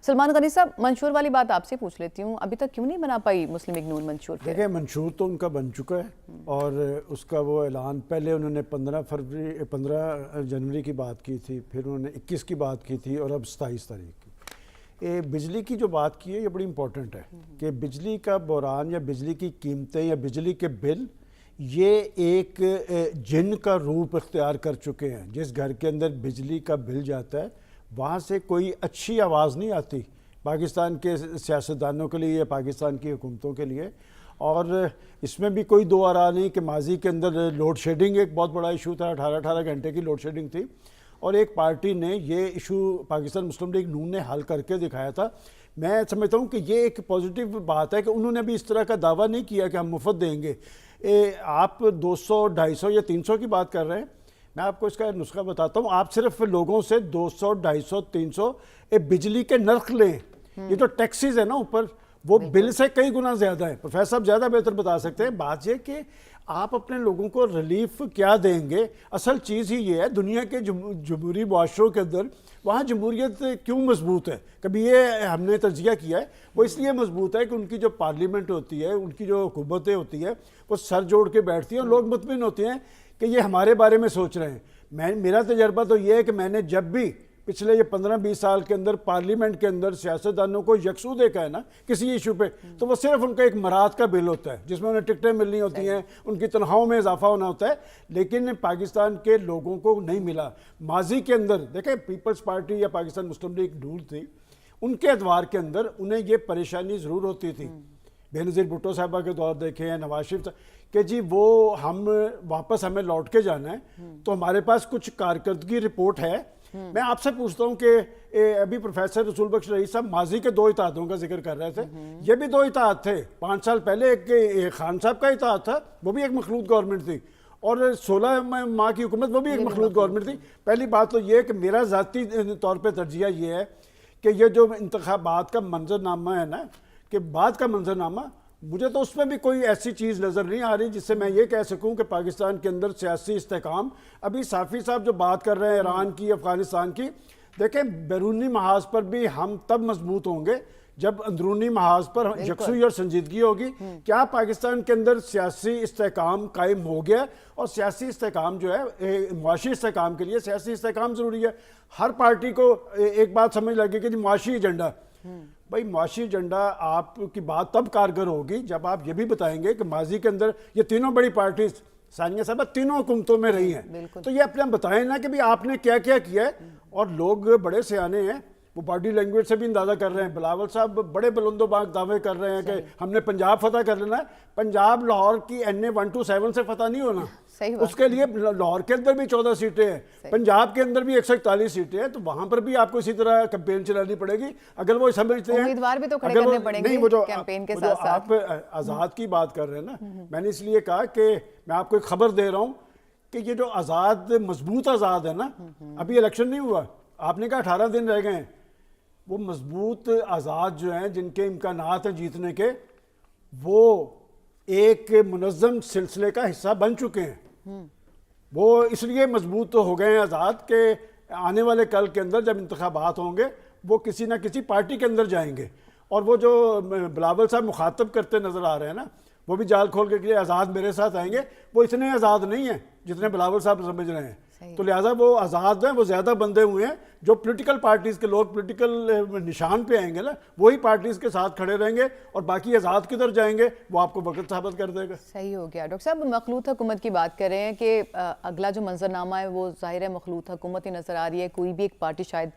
सलमान गनी साहब, मंशूर वाली बात आपसे पूछ लेती हूँ, अभी तक क्यों नहीं बना पाई मुस्लिम लीग नून मंशूर? देखिए, मंशूर तो उनका बन चुका है और उसका वो ऐलान पहले उन्होंने 15 जनवरी की बात की थी, फिर उन्होंने 21 की बात की थी और अब 27 तारीख की। ये बिजली की जो बात की है ये बड़ी इंपॉर्टेंट है कि बिजली का बहरान या बिजली की कीमतें या बिजली के बिल ये एक जिन का रूप इख्तियार कर चुके हैं। जिस घर के अंदर बिजली का बिल जाता है वहाँ से कोई अच्छी आवाज़ नहीं आती पाकिस्तान के सियासतदानों के लिए या पाकिस्तान की हुकूमतों के लिए। और इसमें भी कोई दो आरा नहीं कि माजी के अंदर लोड शेडिंग एक बहुत बड़ा इशू था, 18 घंटे की लोड शेडिंग थी और एक पार्टी ने ये इशू पाकिस्तान मुस्लिम लीग नून ने हल करके दिखाया था। मैं समझता हूँ कि ये एक पॉजिटिव बात है कि उन्होंने भी इस तरह का दावा नहीं किया कि हम मुफ्त देंगे। आप 200, 250 या 300 की बात कर रहे हैं, मैं आपको इसका नुस्खा बताता हूँ। आप सिर्फ लोगों से 200, 250, 300 बिजली के नर्ख लें। ये जो टैक्सीज है ना ऊपर, वो बिल से कई गुना ज़्यादा है। प्रोफेसर साहब ज़्यादा बेहतर बता सकते हैं। बात ये कि आप अपने लोगों को रिलीफ क्या देंगे, असल चीज़ ही ये है। दुनिया के जमहूरी मुआशरों के अंदर वहाँ जमहूरियत क्यों मजबूत है, कभी ये हमने तज्जिया किया है? वो इसलिए मजबूत है कि उनकी जो पार्लियामेंट होती है, उनकी जो हुकूमतें होती है, वो सर जोड़ के बैठती हैं और लोग मुतमिन होते हैं कि ये हमारे बारे में सोच रहे हैं। मेरा तजर्बा तो ये है कि मैंने जब भी पिछले ये 15-20 साल के अंदर पार्लियामेंट के अंदर सियासतदानों को यकसू देखा है ना किसी इशू पे, तो वो सिर्फ उनका एक मराद का बिल होता है जिसमें उन्हें टिकटें मिलनी होती हैं, उनकी तनख्वाहों में इजाफा होना होता है, लेकिन पाकिस्तान के लोगों को नहीं मिला। माजी के अंदर देखें, पीपल्स पार्टी या पाकिस्तान मुस्लिम लीग नून थी, उनके अदवार के अंदर उन्हें ये परेशानी ज़रूर होती थी। बेनज़ीर भुट्टो साहबा के दौर देखे हैं, नवाज शरीफ कि जी वो हम वापस हमें लौट के जाना है तो हमारे पास कुछ कारकर्दगी रिपोर्ट है। मैं आपसे पूछता हूँ कि अभी प्रोफेसर रसूल बख्श रईस साहब माजी के 2 इतादों का जिक्र कर रहे थे, ये भी 2 इताद थे। 5 साल पहले एक खान साहब का इताद था, वो भी एक मखलूत गवर्नमेंट थी, और 16 माह की हुकूमत वो भी एक मखलूत गवर्नमेंट थी। पहली बात तो ये कि मेरा ज़ाती तौर पर तरजिया ये है कि ये जो इंतखाबात का मंजरनामा है ना, कि बाद का मंजरनामा, मुझे तो उसमें भी कोई ऐसी चीज़ नज़र नहीं आ रही जिससे मैं ये कह सकूं कि पाकिस्तान के अंदर सियासी इस्तेकाम। अभी साफ़ी साहब जो बात कर रहे हैं ईरान की, अफ़गानिस्तान की, देखें बैरूनी महाज पर भी हम तब मजबूत होंगे जब अंदरूनी महाज पर यकसुई और संजीदगी होगी। क्या पाकिस्तान के अंदर सियासी इस्तेकाम कायम हो गया? और सियासी इस्तेकाम जो है, मुआशी इस्तेकाम के लिए सियासी इस्तेकाम ज़रूरी है। हर पार्टी को एक बात समझ लगे कि मुआशी एजेंडा, भाई मुआशी एजेंडा आपकी बात तब कारगर होगी जब आप ये भी बताएंगे कि माजी के अंदर ये तीनों बड़ी पार्टी सानिया साहब तीनों हुकूमतों में रही हैं, तो ये अपने बताएं ना कि भाई आपने क्या क्या किया है। और लोग बड़े सियाने हैं, वो बॉडी लैंग्वेज से भी अंदाज़ा कर रहे हैं। बिलावल साहब बड़े बुलंदोबाग दावे कर रहे हैं कि हमने पंजाब फतह कर लेना है। पंजाब लाहौर की NA 127 से फतह नहीं होना, उसके लिए लाहौर के अंदर भी 14 सीटें हैं, पंजाब के अंदर भी 141 सीटें हैं, तो वहां पर भी आपको इसी तरह कैंपेन चलानी पड़ेगी। अगर वो समझते हैं उम्मीदवार भी तो खड़े करने पड़ेंगे नहीं, वो जो कैंपेन के साथ आप आज़ाद की बात कर रहे हैं ना, मैंने इसलिए कहा कि मैं आपको एक खबर दे रहा हूँ कि ये जो आज़ाद मजबूत आज़ाद है ना, अभी इलेक्शन नहीं हुआ, आपने कहा 18 दिन रह गए हैं, वो मजबूत आज़ाद जो हैं जिनके इम्कानात हैं जीतने के, वो एक मुनज़्ज़म सिलसिले का हिस्सा बन चुके हैं। वो इसलिए मजबूत तो हो गए हैं आज़ाद के आने वाले कल के अंदर जब इंतखाबात होंगे वो किसी ना किसी पार्टी के अंदर जाएंगे। और वो जो बिलावल साहब मुखातब करते नज़र आ रहे हैं ना, वो भी जाल खोल के आज़ाद मेरे साथ आएंगे, वो इतने आज़ाद नहीं हैं जितने बिलावल साहब समझ रहे हैं। तो लिहाजा वो आज़ाद हैं, वो ज़्यादा बंधे हुए हैं। जो पॉलिटिकल पार्टीज़ के लोग पॉलिटिकल निशान पे आएंगे ना, वही पार्टीज़ के साथ खड़े रहेंगे, और बाकी आज़ाद किधर जाएंगे वो आपको वक्त साबित कर देगा। सही हो गया। डॉक्टर साहब, मखलूत हुकूमत की बात कर रहे हैं कि अगला जो मंजरनामा है वो ज़ाहिर है मखलूत हुकूमत ही नज़र आ रही है। कोई भी एक पार्टी शायद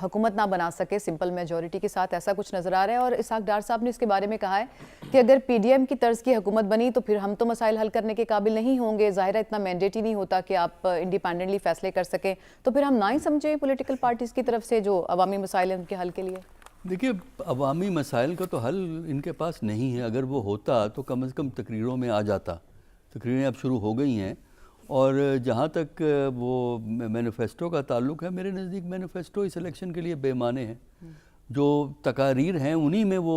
हुकूमत ना बना सके सिंपल मेजॉरिटी के साथ, ऐसा कुछ नज़र आ रहा है। और इसहाक डार साहब ने इसके बारे में कहा है कि अगर PDM की तर्ज की हुकूमत बनी तो फिर हम तो मसाइल हल करने के काबिल नहीं होंगे। ज़ाहिर है इतना मैंडेट ही नहीं होता कि आप इंडिपेंडेंटली फैसले कर सकें, तो फिर हम ना ही समझें पॉलिटिकल पार्टीज़ की तरफ से जो अवामी मसाइल हैं उनके हल के लिए। देखिए, अवामी मसाइल का तो हल इनके पास नहीं है। अगर वो होता तो कम से कम तकरीरों में आ जाता। तकरीरें अब शुरू हो गई हैं, और जहाँ तक वो मैनिफेस्टो का ताल्लुक़ है, मेरे नज़दीक मैनिफेस्टो इस इलेक्शन के लिए बेमाने हैं। जो तकारीर हैं उन्हीं में वो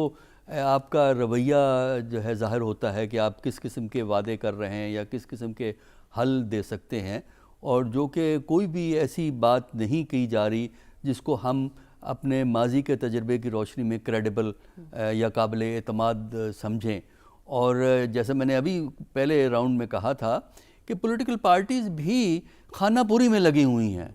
आपका रवैया जो है ज़ाहिर होता है कि आप किस किस्म के वादे कर रहे हैं या किस किस्म के हल दे सकते हैं, और जो कि कोई भी ऐसी बात नहीं की जा रही जिसको हम اپنے ماضی کے تجربے کی روشنی میں کریڈیبل یا قابل اعتماد سمجھیں. اور جیسے میں نے ابھی پہلے راؤنڈ میں کہا تھا کہ پولیٹیکل پارٹیز بھی خانہ پوری میں لگی ہوئی ہیں.